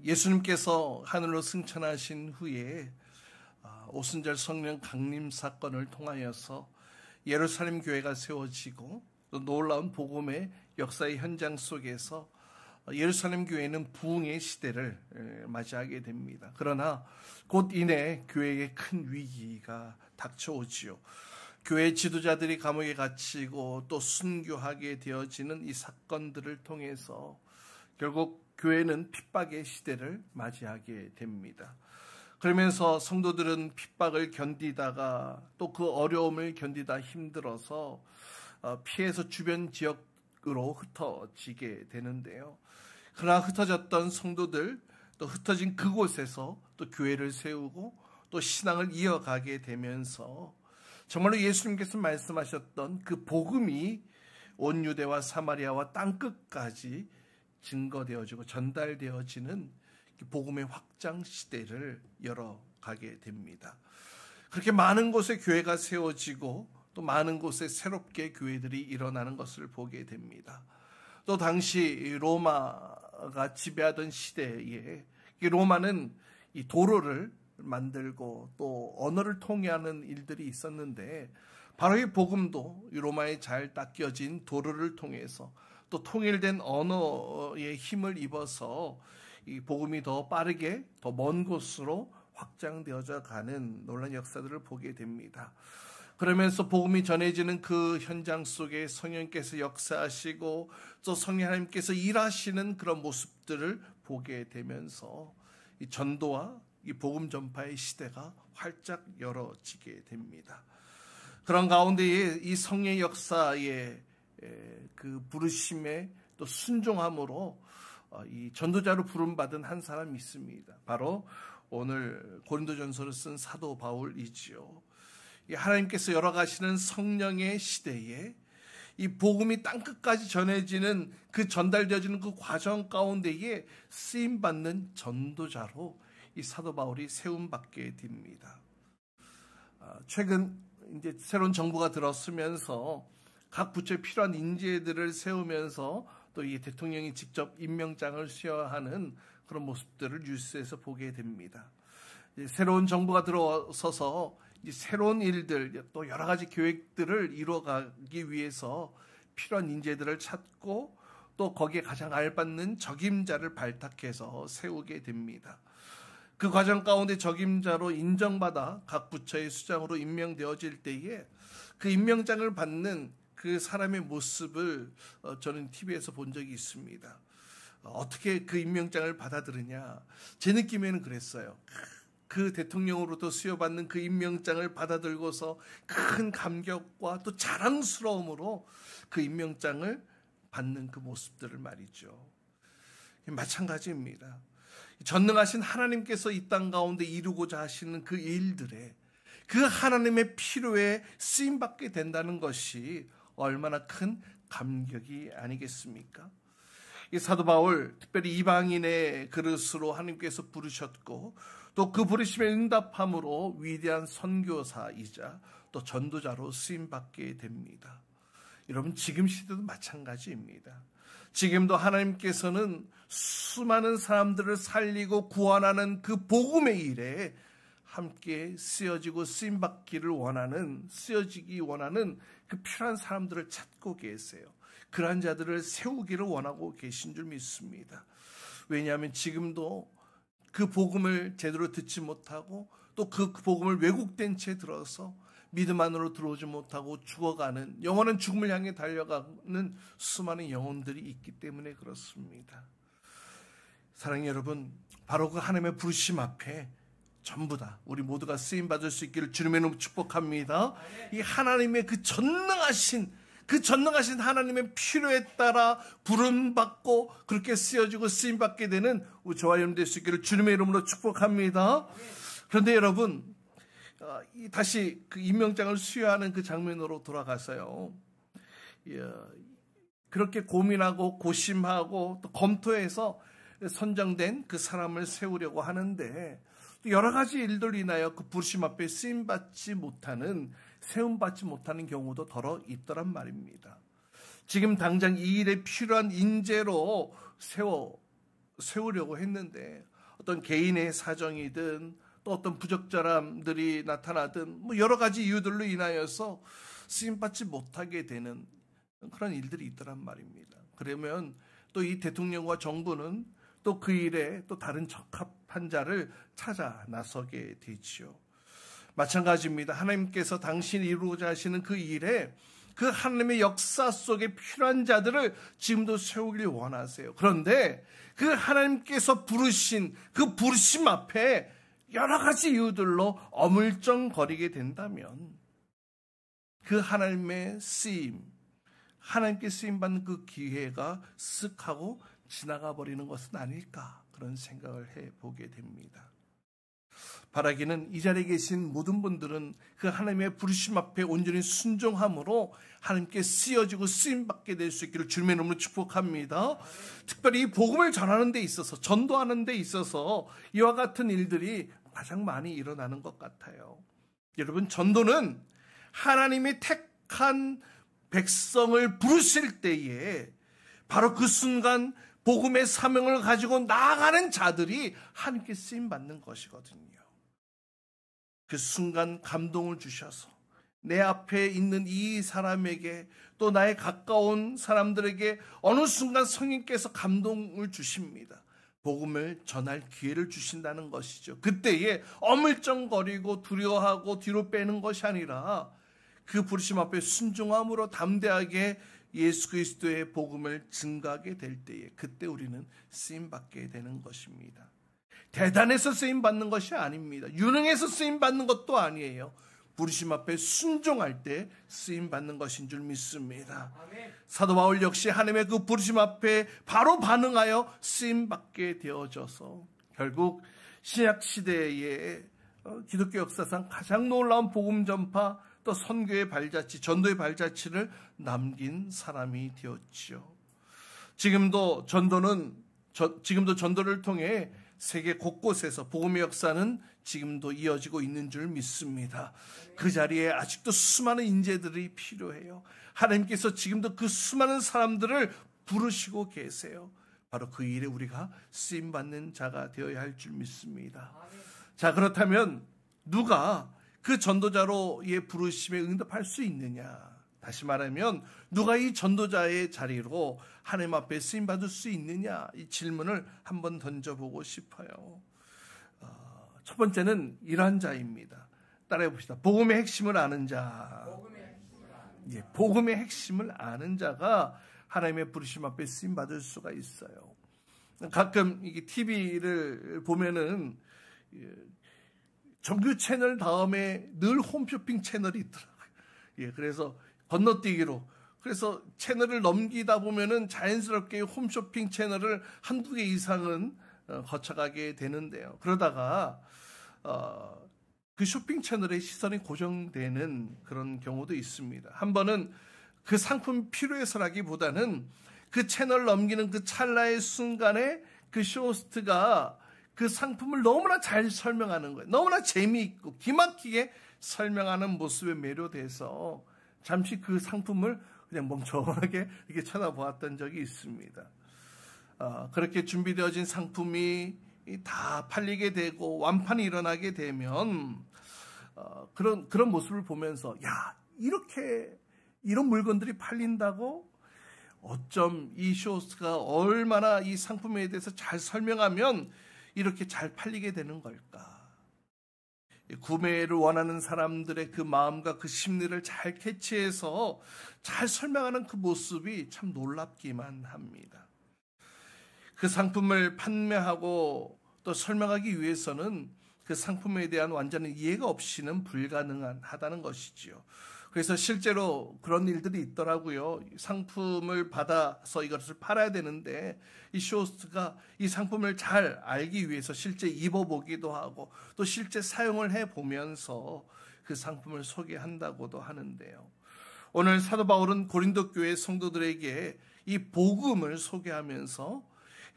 예수님께서 하늘로 승천하신 후에 오순절 성령 강림 사건을 통하여서 예루살렘 교회가 세워지고 또 놀라운 복음의 역사의 현장 속에서 예루살렘 교회는 부흥의 시대를 맞이하게 됩니다. 그러나 곧 이내 교회에 큰 위기가 닥쳐오지요. 교회 지도자들이 감옥에 갇히고 또 순교하게 되어지는 이 사건들을 통해서 결국 교회는 핍박의 시대를 맞이하게 됩니다. 그러면서 성도들은 핍박을 견디다가 또 그 어려움을 견디다 힘들어서 피해서 주변 지역으로 흩어지게 되는데요. 그러나 흩어졌던 성도들, 또 흩어진 그곳에서 또 교회를 세우고 또 신앙을 이어가게 되면서 정말로 예수님께서 말씀하셨던 그 복음이 온 유대와 사마리아와 땅끝까지 증거되어지고 전달되어지는 복음의 확장 시대를 열어가게 됩니다. 그렇게 많은 곳에 교회가 세워지고 또 많은 곳에 새롭게 교회들이 일어나는 것을 보게 됩니다. 또 당시 로마가 지배하던 시대에 이 로마는 이 도로를 만들고 또 언어를 통해하는 일들이 있었는데 바로 이 복음도 이 로마에 잘 닦여진 도로를 통해서 또 통일된 언어의 힘을 입어서 이 복음이 더 빠르게 더 먼 곳으로 확장되어져 가는 놀라운 역사들을 보게 됩니다. 그러면서 복음이 전해지는 그 현장 속에 성령께서 역사하시고 또 성령 하나님께서 일하시는 그런 모습들을 보게 되면서 이 전도와 이 복음 전파의 시대가 활짝 열어지게 됩니다. 그런 가운데에 이 성령의 역사의 그 부르심에 또 순종함으로 이 전도자로 부름받은 한 사람이 있습니다. 바로 오늘 고린도전서를 쓴 사도 바울이지요. 하나님께서 열어가시는 성령의 시대에 이 복음이 땅끝까지 전해지는 그 전달되어지는 그 과정 가운데에 쓰임받는 전도자로 이 사도 바울이 세움받게 됩니다. 최근 이제 새로운 정부가 들어서면서 각 부처에 필요한 인재들을 세우면서 또 이 대통령이 직접 임명장을 수여하는 그런 모습들을 뉴스에서 보게 됩니다. 새로운 정부가 들어서서 이제 새로운 일들 또 여러 가지 계획들을 이루어가기 위해서 필요한 인재들을 찾고 또 거기에 가장 알맞는 적임자를 발탁해서 세우게 됩니다. 그 과정 가운데 적임자로 인정받아 각 부처의 수장으로 임명되어질 때에 그 임명장을 받는 그 사람의 모습을 저는 TV에서 본 적이 있습니다. 어떻게 그 임명장을 받아들이냐. 제 느낌에는 그랬어요. 그 대통령으로부터 수여받는 그 임명장을 받아들고서 큰 감격과 또 자랑스러움으로 그 임명장을 받는 그 모습들을 말이죠. 마찬가지입니다. 전능하신 하나님께서 이 땅 가운데 이루고자 하시는 그 일들에 그 하나님의 필요에 쓰임받게 된다는 것이 얼마나 큰 감격이 아니겠습니까? 이 사도 바울 특별히 이방인의 그릇으로 하나님께서 부르셨고 또 그 부르심에 응답함으로 위대한 선교사이자 또 전도자로 쓰임받게 됩니다. 여러분 지금 시대도 마찬가지입니다. 지금도 하나님께서는 수많은 사람들을 살리고 구원하는 그 복음의 일에 함께 쓰여지고 쓰임받기를 원하는, 쓰여지기 원하는 그 필요한 사람들을 찾고 계세요. 그러한 자들을 세우기를 원하고 계신 줄 믿습니다. 왜냐하면 지금도 그 복음을 제대로 듣지 못하고 또 그 복음을 왜곡된 채 들어서 믿음 안으로 들어오지 못하고 죽어가는, 영원한 죽음을 향해 달려가는 수많은 영혼들이 있기 때문에 그렇습니다. 사랑하는 여러분, 바로 그 하나님의 부르심 앞에 전부 다 우리 모두가 쓰임받을 수 있기를 주님의 이름으로 축복합니다. 이 하나님의 그 전능하신 하나님의 필요에 따라 부름받고 그렇게 쓰여지고 쓰임받게 되는 저와 여러분 될 수 있기를 주님의 이름으로 축복합니다. 그런데 여러분, 다시 그 임명장을 수여하는 그 장면으로 돌아가서요. 그렇게 고민하고 고심하고 또 검토해서 선정된 그 사람을 세우려고 하는데 여러 가지 일들로 인하여 그 부르심 앞에 쓰임받지 못하는, 세움받지 못하는 경우도 더러 있더란 말입니다. 지금 당장 이 일에 필요한 인재로 세우려고 했는데 어떤 개인의 사정이든 또 어떤 부적절함들이 나타나든 뭐 여러 가지 이유들로 인하여서 쓰임받지 못하게 되는 그런 일들이 있더란 말입니다. 그러면 또 이 대통령과 정부는 또 그 일에 또 다른 적합한 자를 찾아 나서게 되지요. 마찬가지입니다. 하나님께서 당신이 이루고자 하시는 그 일에 그 하나님의 역사 속에 필요한 자들을 지금도 세우길 원하세요. 그런데 그 하나님께서 부르신 그 부르심 앞에 여러 가지 이유들로 어물쩡거리게 된다면 그 하나님의 쓰임, 하나님께 쓰임받는 그 기회가 쓱 하고 지나가 버리는 것은 아닐까, 그런 생각을 해보게 됩니다. 바라기는 이 자리에 계신 모든 분들은 그 하나님의 부르심 앞에 온전히 순종함으로 하나님께 쓰여지고 쓰임받게 될 수 있기를 주님의 이름으로 축복합니다. 특별히 이 복음을 전하는 데 있어서, 전도하는 데 있어서 이와 같은 일들이 가장 많이 일어나는 것 같아요. 여러분, 전도는 하나님이 택한 백성을 부르실 때에 바로 그 순간 복음의 사명을 가지고 나아가는 자들이 하나님께 쓰임받는 것이거든요. 그 순간 감동을 주셔서 내 앞에 있는 이 사람에게 또 나의 가까운 사람들에게 어느 순간 성령께서 감동을 주십니다. 복음을 전할 기회를 주신다는 것이죠. 그때에 어물쩡거리고 두려워하고 뒤로 빼는 것이 아니라 그 부르심 앞에 순종함으로 담대하게 예수 그리스도의 복음을 증거하게 될 때에 그때 우리는 쓰임받게 되는 것입니다. 대단해서 쓰임받는 것이 아닙니다. 유능해서 쓰임받는 것도 아니에요. 부르심 앞에 순종할 때 쓰임받는 것인 줄 믿습니다. 아멘. 사도 바울 역시 하나님의 그 부르심 앞에 바로 반응하여 쓰임받게 되어져서 결국 신약시대의 기독교 역사상 가장 놀라운 복음 전파 또 선교의 발자취, 전도의 발자취를 남긴 사람이 되었지요. 지금도 전도를 통해 세계 곳곳에서 복음의 역사는 지금도 이어지고 있는 줄 믿습니다. 그 자리에 아직도 수많은 인재들이 필요해요. 하나님께서 지금도 그 수많은 사람들을 부르시고 계세요. 바로 그 일에 우리가 쓰임받는 자가 되어야 할 줄 믿습니다. 자, 그렇다면 누가 그 전도자로의 부르심에 응답할 수 있느냐? 다시 말하면 누가 이 전도자의 자리로 하나님 앞에 쓰임받을 수 있느냐? 이 질문을 한번 던져보고 싶어요. 첫 번째는 이러한 자입니다. 따라해 봅시다. 복음의 핵심을 아는 자. 복음의 핵심을 아는 자가 하나님의 부르심 앞에 쓰임받을 수가 있어요. 가끔 이게 TV를 보면은 정규 채널 다음에 늘 홈쇼핑 채널이 있더라고요. 그래서 건너뛰기로. 그래서 채널을 넘기다 보면은 자연스럽게 홈쇼핑 채널을 한두 개 이상은 거쳐가게 되는데요. 그러다가 그 쇼핑 채널의 시선이 고정되는 그런 경우도 있습니다. 한 번은 그 상품이 필요해서라기보다는 그 채널 넘기는 그 찰나의 순간에 그 쇼호스트가 그 상품을 너무나 잘 설명하는 거예요. 너무나 재미있고 기막히게 설명하는 모습에 매료돼서 잠시 그 상품을 그냥 멍청하게 이렇게 쳐다보았던 적이 있습니다. 그렇게 준비되어진 상품이 다 팔리게 되고 완판이 일어나게 되면 그런 모습을 보면서 야, 이런 물건들이 팔린다고? 어쩜 이 쇼호스트가 얼마나 이 상품에 대해서 잘 설명하면 이렇게 잘 팔리게 되는 걸까? 구매를 원하는 사람들의 그 마음과 그 심리를 잘 캐치해서 잘 설명하는 그 모습이 참 놀랍기만 합니다. 그 상품을 판매하고 또 설명하기 위해서는 그 상품에 대한 완전한 이해가 없이는 불가능하다는 것이지요. 그래서 실제로 그런 일들이 있더라고요. 상품을 받아서 이것을 팔아야 되는데 이 쇼호스트가 이 상품을 잘 알기 위해서 실제 입어보기도 하고 또 실제 사용을 해보면서 그 상품을 소개한다고도 하는데요. 오늘 사도 바울은 고린도 교회 성도들에게 이 복음을 소개하면서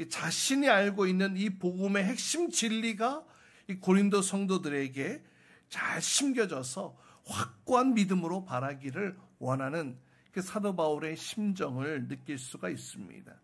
자신이 알고 있는 이 복음의 핵심 진리가 이 고린도 성도들에게 잘 심겨져서 확고한 믿음으로 바라기를 원하는 그 사도 바울의 심정을 느낄 수가 있습니다.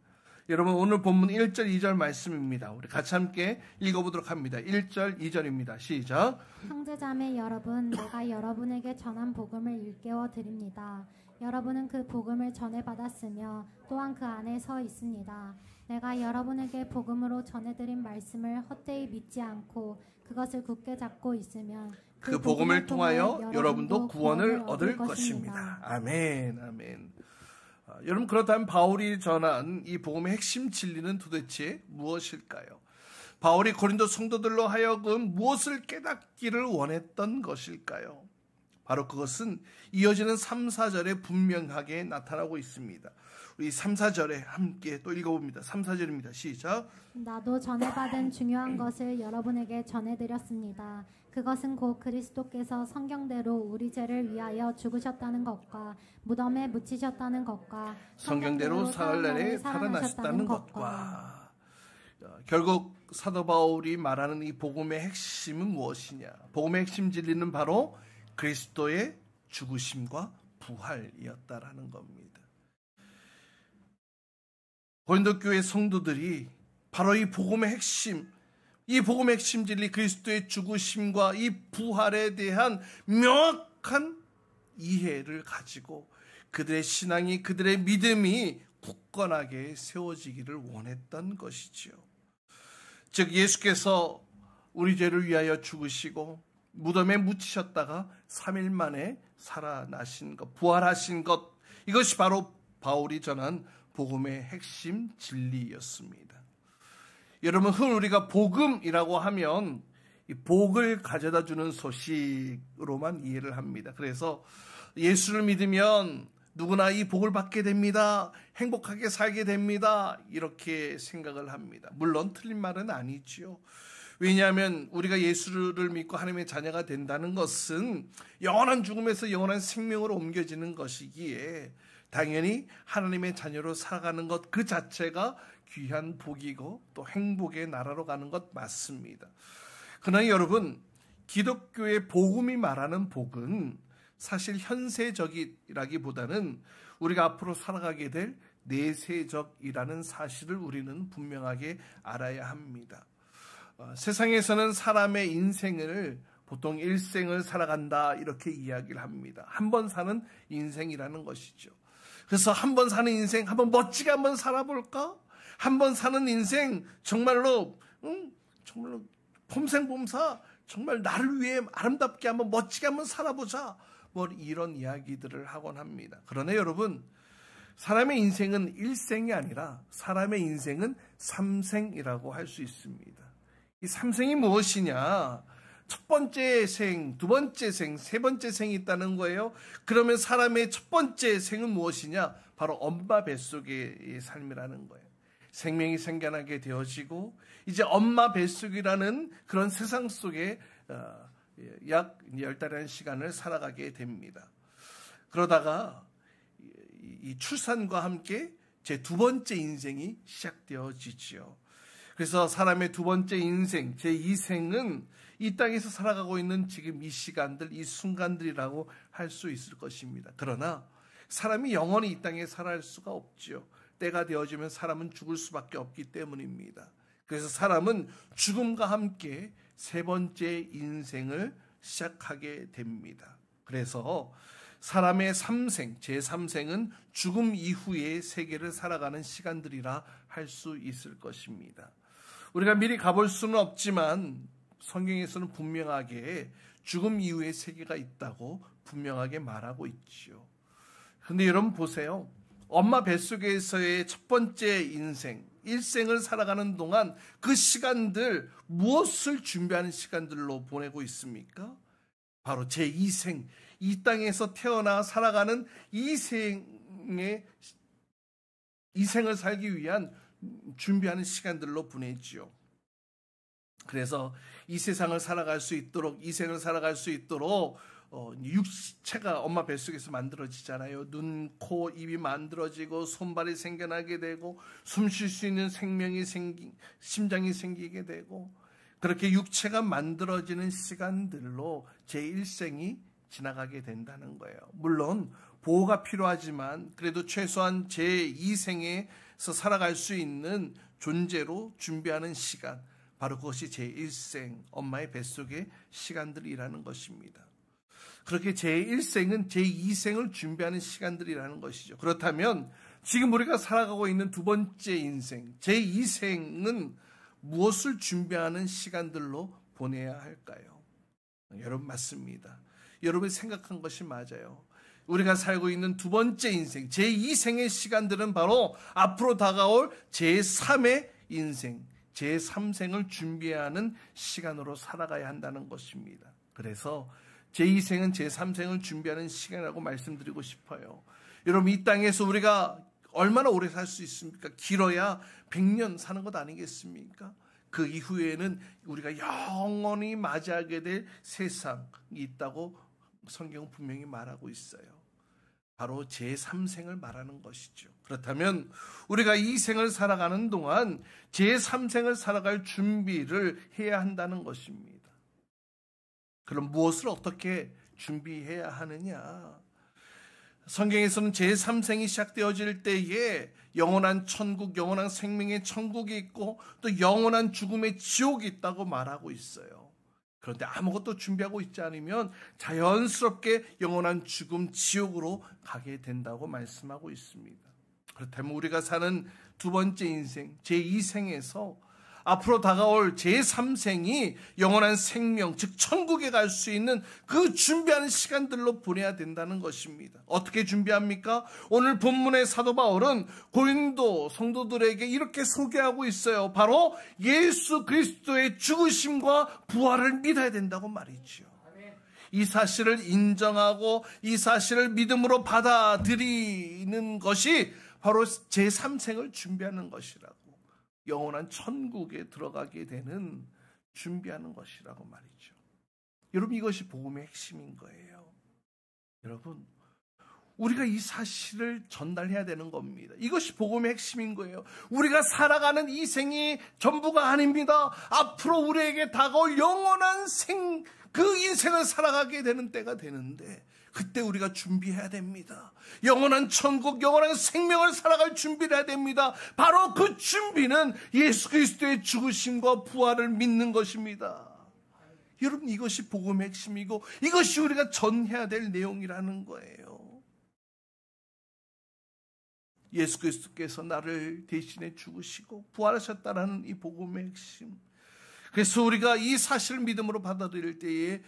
여러분 오늘 본문 1절 2절 말씀입니다. 우리 같이 함께 읽어보도록 합니다. 1절 2절입니다. 시작. 형제자매 여러분, 내가 여러분에게 전한 복음을 일깨워 드립니다. 여러분은 그 복음을 전해받았으며 또한 그 안에 서 있습니다. 내가 여러분에게 복음으로 전해드린 말씀을 헛되이 믿지 않고 그것을 굳게 잡고 있으면 그 복음을 통하여 여러분도 구원을 얻을 것입니다. 아멘, 아멘. 여러분 그렇다면 바울이 전한 이 복음의 핵심 진리는 도대체 무엇일까요? 바울이 고린도 성도들로 하여금 무엇을 깨닫기를 원했던 것일까요? 바로 그것은 이어지는 3, 4절에 분명하게 나타나고 있습니다. 우리 3, 4절에 함께 또 읽어봅니다. 3, 4절입니다. 시작. 나도 전해받은 중요한 것을 여러분에게 전해드렸습니다. 그것은 곧 그리스도께서 성경대로 우리 죄를 위하여 죽으셨다는 것과 무덤에 묻히셨다는 것과 성경대로 사흘날에 살아나셨다는 것과 결국 사도 바울이 말하는 이 복음의 핵심은 무엇이냐? 복음의 핵심 진리는 바로 그리스도의 죽으심과 부활이었다라는 겁니다. 고린도 교회 성도들이 바로 이 복음의 핵심, 이 복음의 핵심 진리 그리스도의 죽으심과 이 부활에 대한 명확한 이해를 가지고 그들의 신앙이, 그들의 믿음이 굳건하게 세워지기를 원했던 것이지요. 즉 예수께서 우리 죄를 위하여 죽으시고 무덤에 묻히셨다가 3일 만에 살아나신 것, 부활하신 것, 이것이 바로 바울이 전한 복음의 핵심 진리였습니다. 여러분, 흔히 우리가 복음이라고 하면 이 복을 가져다 주는 소식으로만 이해를 합니다. 그래서 예수를 믿으면 누구나 이 복을 받게 됩니다. 행복하게 살게 됩니다. 이렇게 생각을 합니다. 물론 틀린 말은 아니지요. 왜냐하면 우리가 예수를 믿고 하나님의 자녀가 된다는 것은 영원한 죽음에서 영원한 생명으로 옮겨지는 것이기에 당연히 하나님의 자녀로 살아가는 것 그 자체가 귀한 복이고 또 행복의 나라로 가는 것 맞습니다. 그러나 여러분, 기독교의 복음이 말하는 복은 사실 현세적이라기보다는 우리가 앞으로 살아가게 될 내세적이라는 사실을 우리는 분명하게 알아야 합니다. 세상에서는 사람의 인생을 보통 일생을 살아간다 이렇게 이야기를 합니다. 한 번 사는 인생이라는 것이죠. 그래서 한 번 사는 인생 한번 멋지게 한번 살아볼까? 한 번 사는 인생 정말로 폼생폼사 정말 나를 위해 아름답게 한번 멋지게 한번 살아보자. 뭐 이런 이야기들을 하곤 합니다. 그러나 여러분, 사람의 인생은 일생이 아니라 사람의 인생은 삼생이라고 할 수 있습니다. 이 삼생이 무엇이냐? 첫 번째 생, 두 번째 생, 세 번째 생이 있다는 거예요. 그러면 사람의 첫 번째 생은 무엇이냐? 바로 엄마 뱃속의 삶이라는 거예요. 생명이 생겨나게 되어지고 이제 엄마 뱃속이라는 그런 세상 속에 약 10달이라는 시간을 살아가게 됩니다. 그러다가 이 출산과 함께 제 두 번째 인생이 시작되어지지요. 그래서 사람의 두 번째 인생, 제2생은 이 땅에서 살아가고 있는 지금 이 시간들, 이 순간들이라고 할 수 있을 것입니다. 그러나 사람이 영원히 이 땅에 살아갈 수가 없죠. 때가 되어지면 사람은 죽을 수밖에 없기 때문입니다. 그래서 사람은 죽음과 함께 세 번째 인생을 시작하게 됩니다. 그래서 사람의 삼생, 제3생은 죽음 이후의 세계를 살아가는 시간들이라 할 수 있을 것입니다. 우리가 미리 가볼 수는 없지만 성경에서는 분명하게 죽음 이후의 세계가 있다고 분명하게 말하고 있지요. 그런데 여러분 보세요. 엄마 뱃속에서의 첫 번째 인생, 일생을 살아가는 동안 그 시간들 무엇을 준비하는 시간들로 보내고 있습니까? 바로 제2생, 이 땅에서 태어나 살아가는 이 생을 살기 위한 준비하는 시간들로 보내지요. 그래서 이 세상을 살아갈 수 있도록, 이 생을 살아갈 수 있도록 육체가 엄마 뱃속에서 만들어지잖아요. 눈, 코, 입이 만들어지고 손발이 생겨나게 되고 숨 쉴 수 있는 심장이 생기게 되고 그렇게 육체가 만들어지는 시간들로 제1생이 지나가게 된다는 거예요. 물론 보호가 필요하지만 그래도 최소한 제2생의 살아갈 수 있는 존재로 준비하는 시간, 바로 그것이 제1생, 엄마의 뱃속의 시간들이라는 것입니다. 그렇게 제1생은 제2생을 준비하는 시간들이라는 것이죠. 그렇다면 지금 우리가 살아가고 있는 두 번째 인생, 제2생은 무엇을 준비하는 시간들로 보내야 할까요? 여러분, 맞습니다. 여러분이 생각한 것이 맞아요. 우리가 살고 있는 두 번째 인생, 제2생의 시간들은 바로 앞으로 다가올 제3의 인생, 제3생을 준비하는 시간으로 살아가야 한다는 것입니다. 그래서 제2생은 제3생을 준비하는 시간이라고 말씀드리고 싶어요. 여러분, 이 땅에서 우리가 얼마나 오래 살 수 있습니까? 길어야 100년 사는 것 아니겠습니까? 그 이후에는 우리가 영원히 맞이하게 될 세상이 있다고 성경은 분명히 말하고 있어요. 바로 제3생을 말하는 것이죠. 그렇다면 우리가 이 생을 살아가는 동안 제3생을 살아갈 준비를 해야 한다는 것입니다. 그럼 무엇을 어떻게 준비해야 하느냐? 성경에서는 제3생이 시작되어질 때에 영원한 천국, 영원한 생명의 천국이 있고 또 영원한 죽음의 지옥이 있다고 말하고 있어요. 그런데 아무것도 준비하고 있지 않으면 자연스럽게 영원한 죽음, 지옥으로 가게 된다고 말씀하고 있습니다. 그렇다면 우리가 사는 두 번째 인생, 제2생에서 앞으로 다가올 제3생이 영원한 생명, 즉 천국에 갈 수 있는 그 준비하는 시간들로 보내야 된다는 것입니다. 어떻게 준비합니까? 오늘 본문의 사도 바울은 고린도 성도들에게 이렇게 소개하고 있어요. 바로 예수 그리스도의 죽으심과 부활을 믿어야 된다고 말이죠. 이 사실을 인정하고 이 사실을 믿음으로 받아들이는 것이 바로 제3생을 준비하는 것이라고, 영원한 천국에 들어가게 되는 준비하는 것이라고 말이죠. 여러분, 이것이 복음의 핵심인 거예요. 여러분, 우리가 이 사실을 전달해야 되는 겁니다. 이것이 복음의 핵심인 거예요. 우리가 살아가는 이 생이 전부가 아닙니다. 앞으로 우리에게 다가올 영원한 그 인생을 살아가게 되는 때가 되는데 그때 우리가 준비해야 됩니다. 영원한 천국, 영원한 생명을 살아갈 준비를 해야 됩니다. 바로 그 준비는 예수 그리스도의 죽으심과 부활을 믿는 것입니다. 여러분, 이것이 복음의 핵심이고 이것이 우리가 전해야 될 내용이라는 거예요. 예수 그리스도께서 나를 대신해 죽으시고 부활하셨다라는 이 복음의 핵심. 그래서 우리가 이 사실을 믿음으로 받아들일 때에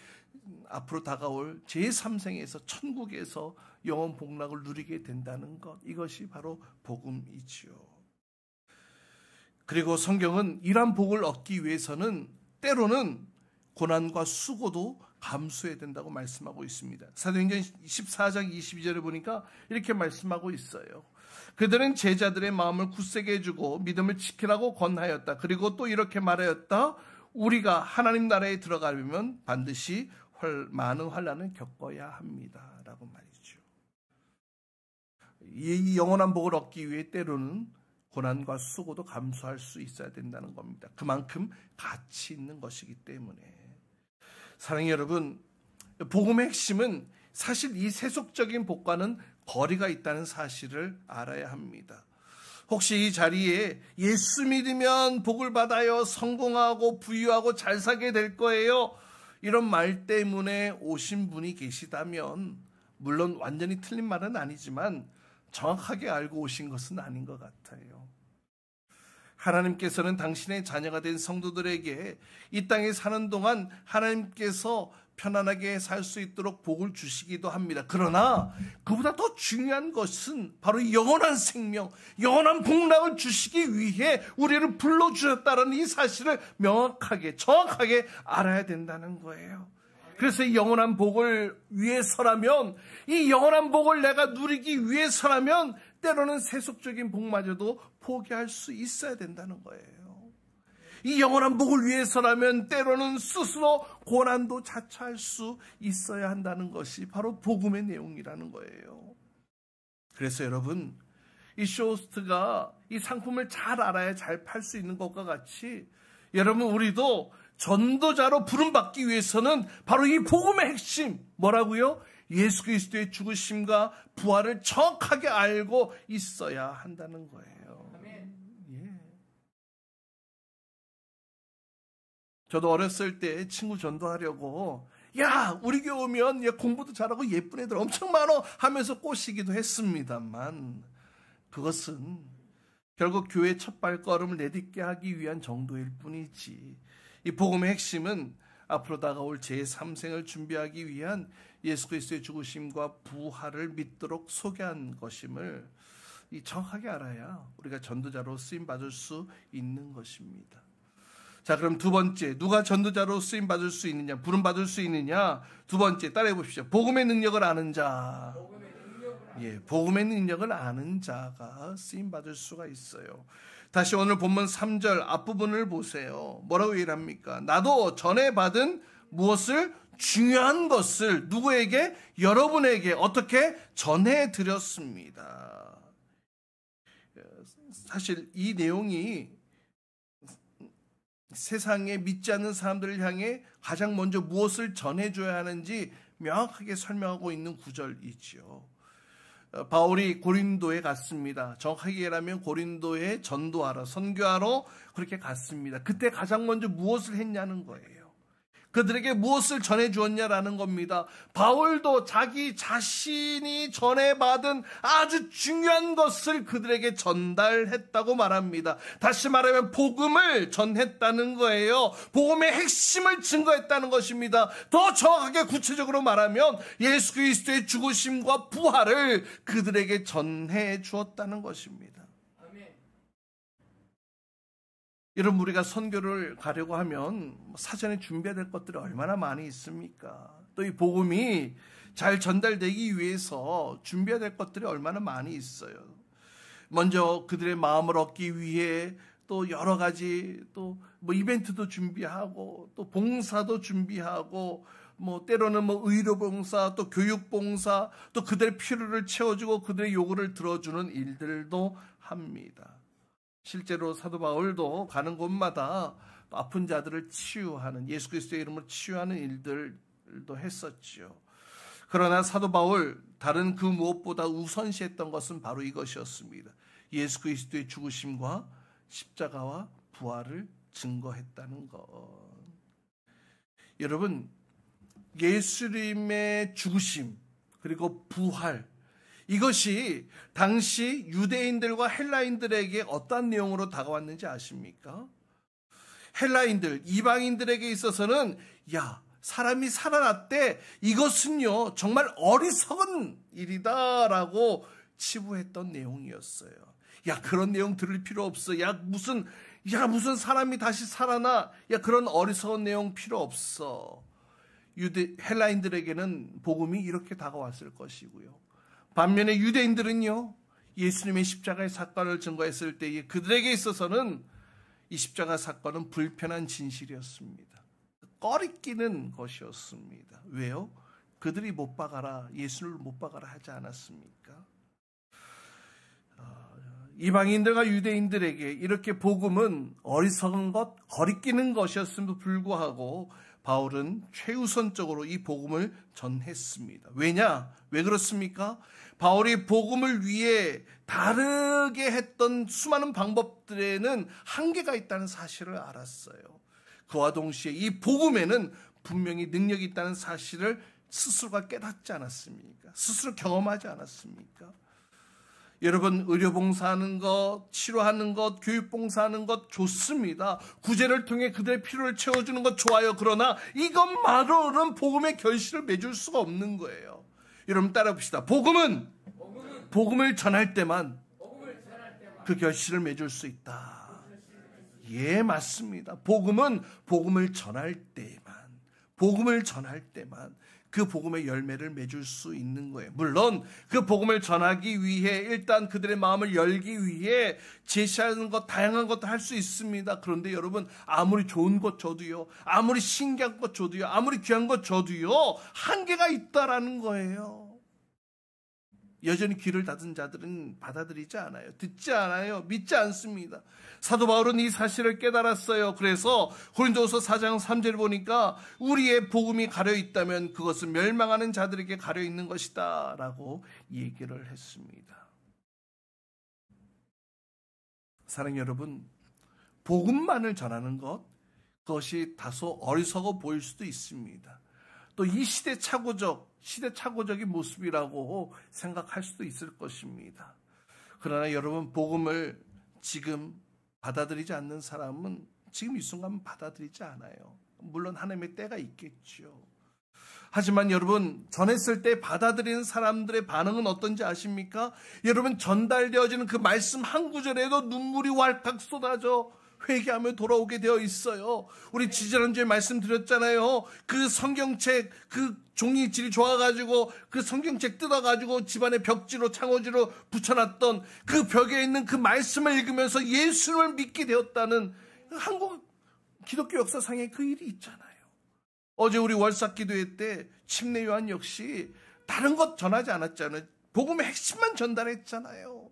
앞으로 다가올 제3생에서 천국에서 영원 복락을 누리게 된다는 것, 이것이 바로 복음이지요. 그리고 성경은 이러한 복을 얻기 위해서는 때로는 고난과 수고도 감수해야 된다고 말씀하고 있습니다. 사도행전 14장 22절에 보니까 이렇게 말씀하고 있어요. 그들은 제자들의 마음을 굳세게 해주고 믿음을 지키라고 권하였다. 그리고 또 이렇게 말하였다. 우리가 하나님 나라에 들어가려면 반드시 많은 환난을 겪어야 합니다. 라고 말이죠. 이 영원한 복을 얻기 위해 때로는 고난과 수고도 감수할 수 있어야 된다는 겁니다. 그만큼 가치 있는 것이기 때문에. 사랑하는 여러분, 복음의 핵심은 사실 이 세속적인 복과는 거리가 있다는 사실을 알아야 합니다. 혹시 이 자리에 예수 믿으면 복을 받아요, 성공하고 부유하고 잘 살게 될 거예요, 이런 말 때문에 오신 분이 계시다면, 물론 완전히 틀린 말은 아니지만 정확하게 알고 오신 것은 아닌 것 같아요. 하나님께서는 당신의 자녀가 된 성도들에게 이 땅에 사는 동안 하나님께서 편안하게 살 수 있도록 복을 주시기도 합니다. 그러나 그보다 더 중요한 것은 바로 영원한 생명, 영원한 복락을 주시기 위해 우리를 불러주셨다는 이 사실을 명확하게, 정확하게 알아야 된다는 거예요. 그래서 이 영원한 복을 위해서라면, 이 영원한 복을 내가 누리기 위해서라면 때로는 세속적인 복마저도 포기할 수 있어야 된다는 거예요. 이 영원한 복을 위해서라면 때로는 스스로 고난도 자처할 수 있어야 한다는 것이 바로 복음의 내용이라는 거예요. 그래서 여러분, 이 쇼호스트가 이 상품을 잘 알아야 잘 팔 수 있는 것과 같이, 여러분, 우리도 전도자로 부름받기 위해서는 바로 이 복음의 핵심, 뭐라고요? 예수 그리스도의 죽으심과 부활을 정확하게 알고 있어야 한다는 거예요. 아멘. 저도 어렸을 때 친구 전도하려고 야 우리 교회 오면 야, 공부도 잘하고 예쁜 애들 엄청 많어 하면서 꼬시기도 했습니다만 그것은 결국 교회 첫 발걸음을 내딛게 하기 위한 정도일 뿐이지 이 복음의 핵심은 앞으로 다가올 제3생을 준비하기 위한 예수 그리스도의 죽으심과 부활을 믿도록 소개한 것임을 정확하게 알아야 우리가 전도자로 쓰임받을 수 있는 것입니다. 자, 그럼 두 번째, 누가 전도자로 쓰임받을 수 있느냐, 부름받을 수 있느냐? 두 번째, 따라해 보십시오. 복음의 능력을 아는 자. 복음의 능력을 아는 자가 쓰임받을 수가 있어요. 다시 오늘 본문 3절 앞부분을 보세요. 뭐라고 얘기합니까? 나도 전에 받은 무엇을 중요한 것을 누구에게? 여러분에게 어떻게 전해드렸습니다. 사실 이 내용이 세상에 믿지 않는 사람들을 향해 가장 먼저 무엇을 전해줘야 하는지 명확하게 설명하고 있는 구절이지요. 바울이 고린도에 갔습니다. 정확하게 얘기하면 고린도에 전도하러, 선교하러 그렇게 갔습니다. 그때 가장 먼저 무엇을 했냐는 거예요. 그들에게 무엇을 전해주었냐라는 겁니다. 바울도 자기 자신이 전해받은 아주 중요한 것을 그들에게 전달했다고 말합니다. 다시 말하면 복음을 전했다는 거예요. 복음의 핵심을 증거했다는 것입니다. 더 정확하게 구체적으로 말하면 예수 그리스도의 죽으심과 부활을 그들에게 전해 주었다는 것입니다. 여러분 우리가 선교를 가려고 하면 사전에 준비해야 될 것들이 얼마나 많이 있습니까? 또 이 복음이 잘 전달되기 위해서 준비해야 될 것들이 얼마나 많이 있어요. 먼저 그들의 마음을 얻기 위해 또 여러 가지 또 뭐 이벤트도 준비하고 또 봉사도 준비하고 뭐 때로는 뭐 의료 봉사 또 교육 봉사 또 그들의 필요를 채워주고 그들의 요구를 들어주는 일들도 합니다. 실제로 사도 바울도 가는 곳마다 아픈 자들을 치유하는 예수 그리스도의 이름으로 치유하는 일들도 했었죠. 그러나 사도 바울 다른 그 무엇보다 우선시했던 것은 바로 이것이었습니다. 예수 그리스도의 죽으심과 십자가와 부활을 증거했다는 것. 여러분 예수님의 죽으심 그리고 부활 이것이 당시 유대인들과 헬라인들에게 어떤 내용으로 다가왔는지 아십니까? 헬라인들, 이방인들에게 있어서는 야, 사람이 살아났대. 이것은요, 정말 어리석은 일이다라고 치부했던 내용이었어요. 야, 그런 내용 들을 필요 없어. 야, 무슨 사람이 다시 살아나. 야, 그런 어리석은 내용 필요 없어. 헬라인들에게는 복음이 이렇게 다가왔을 것이고요. 반면에 유대인들은요, 예수님의 십자가의 사건을 증거했을 때에 그들에게 있어서는 이 십자가 사건은 불편한 진실이었습니다. 꺼리끼는 것이었습니다. 왜요? 그들이 못 박아라, 예수를 못 박아라 하지 않았습니까? 이방인들과 유대인들에게 이렇게 복음은 어리석은 것, 거리끼는 것이었음에도 불구하고 바울은 최우선적으로 이 복음을 전했습니다. 왜냐? 왜 그렇습니까? 바울이 복음을 위해 다르게 했던 수많은 방법들에는 한계가 있다는 사실을 알았어요. 그와 동시에 이 복음에는 분명히 능력이 있다는 사실을 스스로가 깨닫지 않았습니까? 스스로 경험하지 않았습니까? 여러분 의료봉사하는 것, 치료하는 것, 교육봉사하는 것 좋습니다. 구제를 통해 그들의 필요를 채워주는 것 좋아요. 그러나 이것만으로는 복음의 결실을 맺을 수가 없는 거예요. 여러분 따라 봅시다. 복음을 전할 때만 그 결실을 맺을 수 있다. 예, 맞습니다. 복음은 복음을 전할 때만 그 복음의 열매를 맺을 수 있는 거예요. 물론 그 복음을 전하기 위해 일단 그들의 마음을 열기 위해 제시하는 것 다양한 것도 할 수 있습니다. 그런데 여러분 아무리 좋은 것 줘도요, 아무리 신기한 것 줘도요, 아무리 귀한 것 줘도요 한계가 있다라는 거예요. 여전히 귀를 닫은 자들은 받아들이지 않아요. 듣지 않아요. 믿지 않습니다. 사도 바울은 이 사실을 깨달았어요. 그래서 고린도후서 4장 3절을 보니까 우리의 복음이 가려 있다면 그것은 멸망하는 자들에게 가려 있는 것이다 라고 얘기를 했습니다. 사랑하는 여러분, 복음만을 전하는 것, 그것이 다소 어리석어 보일 수도 있습니다. 또 이 시대착오적인 모습이라고 생각할 수도 있을 것입니다. 그러나 여러분, 복음을 지금 받아들이지 않는 사람은 지금 이 순간 받아들이지 않아요. 물론 하나님의 때가 있겠죠. 하지만 여러분, 전했을 때 받아들이는 사람들의 반응은 어떤지 아십니까? 여러분, 전달되어지는 그 말씀 한 구절에도 눈물이 왈칵 쏟아져 회개하며 돌아오게 되어 있어요. 우리 지지난주에 말씀드렸잖아요. 그 성경책, 그 종이질이 좋아가지고 그 성경책 뜯어가지고 집안에 벽지로 창호지로 붙여놨던 그 벽에 있는 그 말씀을 읽으면서 예수님을 믿게 되었다는 한국 기독교 역사상에 그 일이 있잖아요. 어제 우리 월삭 기도회 때 침례 요한 역시 다른 것 전하지 않았잖아요. 복음의 핵심만 전달했잖아요.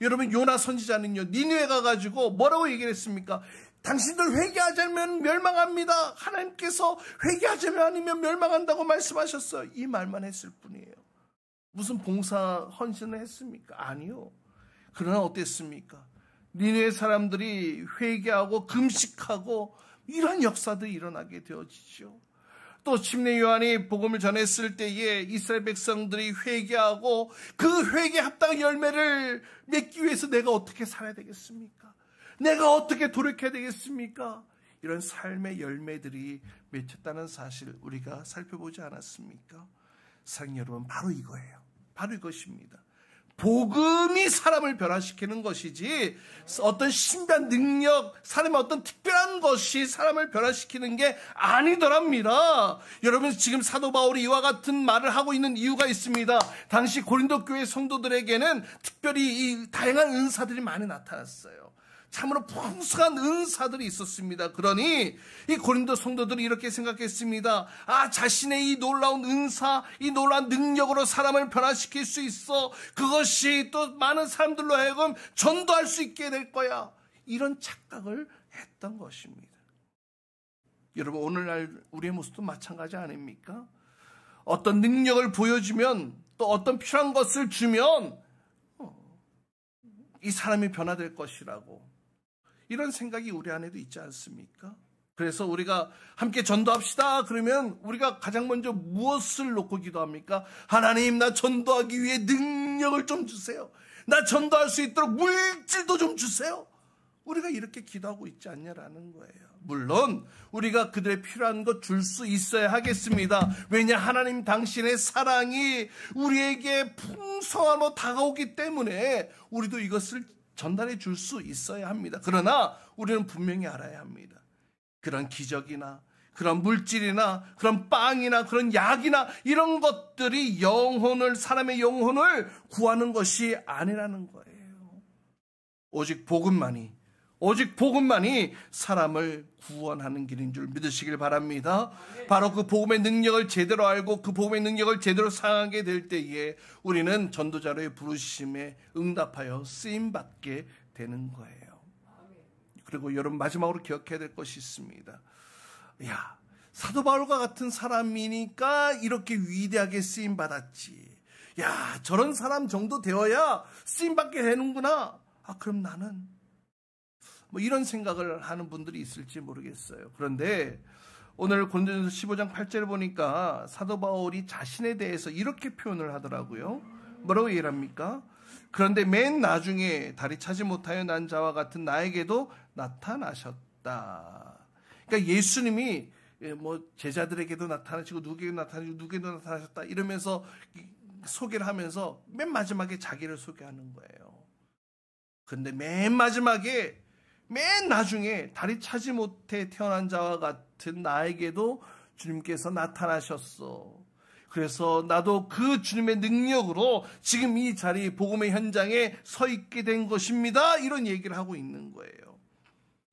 여러분, 요나 선지자는요, 니느웨 가가지고 뭐라고 얘기를 했습니까? 당신들 회개하지 않으면 멸망합니다. 하나님께서 회개하지 않으면 멸망한다고 말씀하셨어요. 이 말만 했을 뿐이에요. 무슨 봉사 헌신을 했습니까? 아니요. 그러나 어땠습니까? 니느웨 사람들이 회개하고 금식하고 이런 역사들이 일어나게 되어지죠. 또 침례 요한이 복음을 전했을 때에 이스라엘 백성들이 회개하고 그 회개에 합당한 열매를 맺기 위해서 내가 어떻게 살아야 되겠습니까? 내가 어떻게 돌이켜야 되겠습니까? 이런 삶의 열매들이 맺혔다는 사실 우리가 살펴보지 않았습니까? 사랑하는 여러분, 바로 이거예요. 바로 이것입니다. 복음이 사람을 변화시키는 것이지 어떤 신비한 능력, 사람의 어떤 특별한 것이 사람을 변화시키는 게 아니더랍니다. 여러분, 지금 사도 바울이 이와 같은 말을 하고 있는 이유가 있습니다. 당시 고린도 교회 성도들에게는 특별히 이 다양한 은사들이 많이 나타났어요. 참으로 풍성한 은사들이 있었습니다. 그러니 이 고린도 성도들이 이렇게 생각했습니다. 자신의 이 놀라운 은사, 이 놀라운 능력으로 사람을 변화시킬 수 있어. 그것이 또 많은 사람들로 하여금 전도할 수 있게 될 거야. 이런 착각을 했던 것입니다. 여러분, 오늘날 우리의 모습도 마찬가지 아닙니까? 어떤 능력을 보여주면, 또 어떤 필요한 것을 주면 이 사람이 변화될 것이라고, 이런 생각이 우리 안에도 있지 않습니까? 그래서 우리가 함께 전도합시다 그러면 우리가 가장 먼저 무엇을 놓고 기도합니까? 하나님, 나 전도하기 위해 능력을 좀 주세요. 나 전도할 수 있도록 물질도 좀 주세요. 우리가 이렇게 기도하고 있지 않냐라는 거예요. 물론 우리가 그들의 필요한 것 줄 수 있어야 하겠습니다. 왜냐, 하나님 당신의 사랑이 우리에게 풍성함으로 다가오기 때문에 우리도 이것을 전달해 줄 수 있어야 합니다. 그러나 우리는 분명히 알아야 합니다. 그런 기적이나 그런 물질이나 그런 빵이나 그런 약이나 이런 것들이 사람의 영혼을 구하는 것이 아니라는 거예요. 오직 복음만이 사람을 구원하는 길인 줄 믿으시길 바랍니다. 바로 그 복음의 능력을 제대로 알고 그 복음의 능력을 제대로 사용하게 될 때에 우리는 전도자로의 부르심에 응답하여 쓰임받게 되는 거예요. 그리고 여러분, 마지막으로 기억해야 될 것이 있습니다. 사도 바울과 같은 사람이니까 이렇게 위대하게 쓰임받았지. 저런 사람 정도 되어야 쓰임받게 되는구나. 그럼 나는 이런 생각을 하는 분들이 있을지 모르겠어요. 그런데 오늘 고린도전서 15장 8절을 보니까 사도 바울이 자신에 대해서 이렇게 표현을 하더라고요. 뭐라고 얘기를 합니까? 그런데 맨 나중에 다리 차지 못하여 난 자와 같은 나에게도 나타나셨다. 그러니까 예수님이 제자들에게도 나타나시고 누구에게도 나타나셨다 이러면서 소개를 하면서 맨 마지막에 자기를 소개하는 거예요. 그런데 맨 나중에 다리 차지 못해 태어난 자와 같은 나에게도 주님께서 나타나셨어. 그래서 나도 그 주님의 능력으로 지금 이 자리 복음의 현장에 서 있게 된 것입니다. 이런 얘기를 하고 있는 거예요.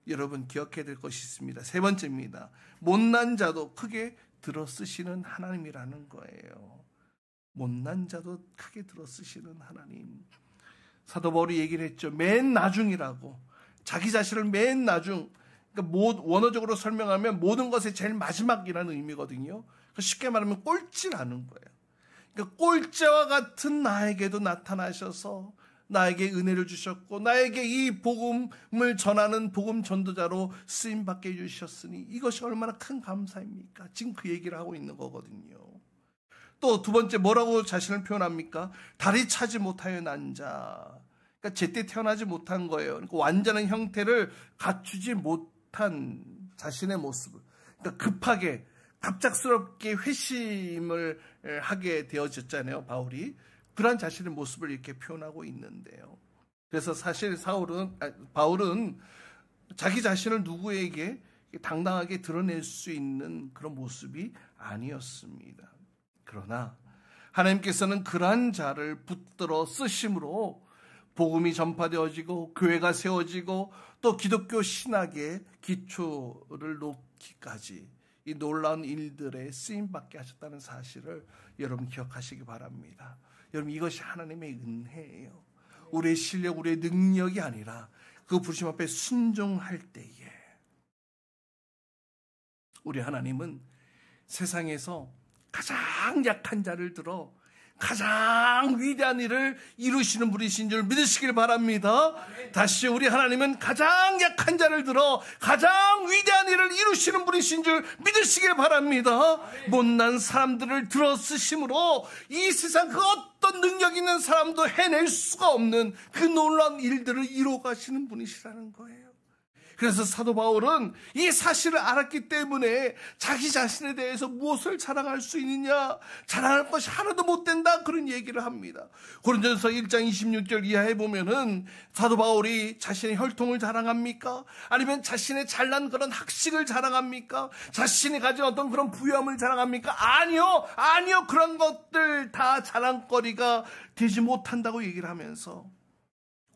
여러분, 기억해야 될 것이 있습니다. 세 번째입니다. 못난 자도 크게 들어쓰시는 하나님이라는 거예요. 못난 자도 크게 들어쓰시는 하나님. 사도 바울이 얘기를 했죠. 맨 나중이라고. 자기 자신을 맨 나중, 그러니까 원어적으로 설명하면 모든 것의 제일 마지막이라는 의미거든요. 쉽게 말하면 꼴찌라는 거예요. 그러니까 꼴찌와 같은 나에게도 나타나셔서 나에게 은혜를 주셨고 나에게 이 복음을 전하는 복음 전도자로 쓰임받게 해주셨으니 이것이 얼마나 큰 감사입니까? 지금 그 얘기를 하고 있는 거거든요. 또 두 번째 뭐라고 자신을 표현합니까? 다리 차지 못하여 난 자. 그러니까 제때 태어나지 못한 거예요. 그러니까 완전한 형태를 갖추지 못한 자신의 모습을, 그러니까 급하게 갑작스럽게 회심을 하게 되어졌잖아요, 바울이. 그러한 자신의 모습을 이렇게 표현하고 있는데요. 그래서 사실 바울은 자기 자신을 누구에게 당당하게 드러낼 수 있는 그런 모습이 아니었습니다. 그러나 하나님께서는 그러한 자를 붙들어 쓰심으로 복음이 전파되어지고 교회가 세워지고 또 기독교 신학의 기초를 놓기까지 이 놀라운 일들에 쓰임받게 하셨다는 사실을 여러분 기억하시기 바랍니다. 여러분 이것이 하나님의 은혜예요. 우리의 실력, 우리의 능력이 아니라 그 부르심 앞에 순종할 때에 우리 하나님은 세상에서 가장 약한 자를 들어 가장 위대한 일을 이루시는 분이신 줄 믿으시길 바랍니다. 다시 우리 하나님은 가장 약한 자를 들어 가장 위대한 일을 이루시는 분이신 줄 믿으시길 바랍니다. 못난 사람들을 들어 쓰심으로 이 세상 그 어떤 능력 있는 사람도 해낼 수가 없는 그 놀라운 일들을 이루어 가시는 분이시라는 거예요. 그래서 사도 바울은 이 사실을 알았기 때문에 자기 자신에 대해서 무엇을 자랑할 수 있느냐, 자랑할 것이 하나도 못 된다, 그런 얘기를 합니다. 고린도전서 1장 26절 이하에 보면은 사도 바울이 자신의 혈통을 자랑합니까? 아니면 자신의 잘난 그런 학식을 자랑합니까? 자신이 가진 어떤 그런 부유함을 자랑합니까? 아니요, 그런 것들 다 자랑거리가 되지 못한다고 얘기를 하면서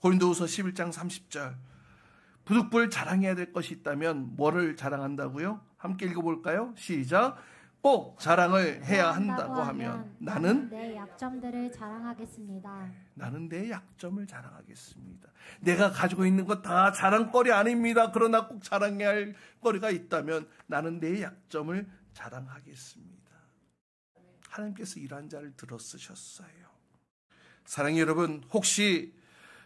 고린도후서 11장 30절 부득불 자랑해야 될 것이 있다면 뭐를 자랑한다고요? 함께 읽어볼까요? 시작. 꼭 자랑을 해야 한다고 하면 나는 내 약점들을 자랑하겠습니다. 나는 내 약점을 자랑하겠습니다. 내가 가지고 있는 것 다 자랑거리 아닙니다. 그러나 꼭 자랑해야 할 거리가 있다면 나는 내 약점을 자랑하겠습니다. 하나님께서 이러한 자를 들어 쓰셨어요. 사랑하는 여러분, 혹시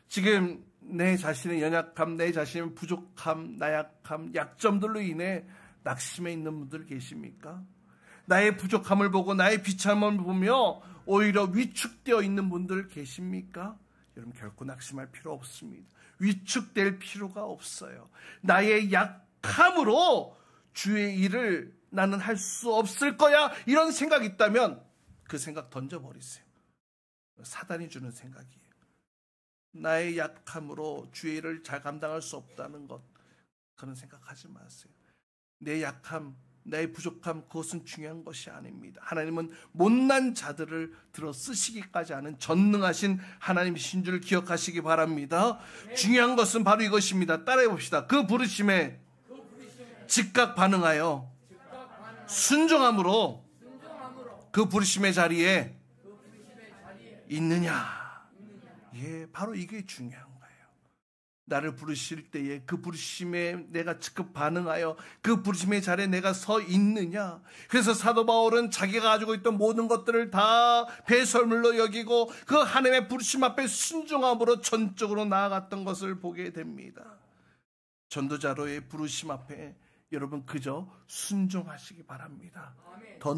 지금 내 자신의 연약함, 내 자신의 부족함, 나약함, 약점들로 인해 낙심해 있는 분들 계십니까? 나의 부족함을 보고 나의 비참함을 보며 오히려 위축되어 있는 분들 계십니까? 여러분 결코 낙심할 필요 없습니다. 위축될 필요가 없어요. 나의 약함으로 주의 일을 나는 할 수 없을 거야, 이런 생각이 있다면 그 생각 던져버리세요. 사단이 주는 생각이에요. 나의 약함으로 주의 일을 잘 감당할 수 없다는 것, 그런 생각하지 마세요. 내 약함, 나의 부족함, 그것은 중요한 것이 아닙니다. 하나님은 못난 자들을 들어 쓰시기까지 하는 전능하신 하나님이신 줄 기억하시기 바랍니다. 중요한 것은 바로 이것입니다. 따라해 봅시다. 그 부르심에 즉각 반응하여 순종함으로 그 부르심의 자리에 있느냐. 예, 바로 이게 중요한 거예요. 나를 부르실 때에 그 부르심에 내가 즉각 반응하여 그 부르심의 자리에 내가 서 있느냐. 그래서 사도 바울은 자기가 가지고 있던 모든 것들을 다 배설물로 여기고 그 하나님의 부르심 앞에 순종함으로 전적으로 나아갔던 것을 보게 됩니다. 전도자로의 부르심 앞에 여러분 그저 순종하시기 바랍니다. 더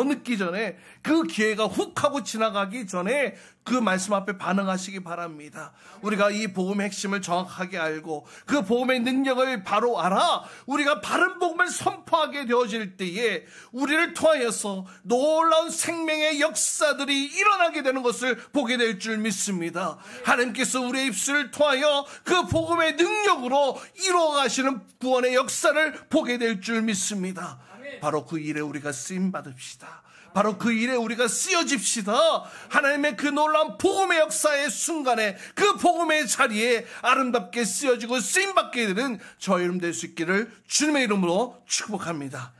늦기 전에 그 기회가 훅 하고 지나가기 전에 그 말씀 앞에 반응하시기 바랍니다. 우리가 이 복음의 핵심을 정확하게 알고 그 복음의 능력을 바로 알아 우리가 바른 복음을 선포하게 되어질 때에 우리를 통하여서 놀라운 생명의 역사들이 일어나게 되는 것을 보게 될 줄 믿습니다. 하나님께서 우리의 입술을 통하여 그 복음의 능력으로 이루어가시는 구원의 역사를 보게 될 줄 믿습니다. 바로 그 일에 우리가 쓰임 받읍시다. 바로 그 일에 우리가 쓰여집시다. 하나님의 그 놀라운 복음의 역사의 순간에 그 복음의 자리에 아름답게 쓰여지고 쓰임 받게 되는 저 여러분 될 수 있기를 주님의 이름으로 축복합니다.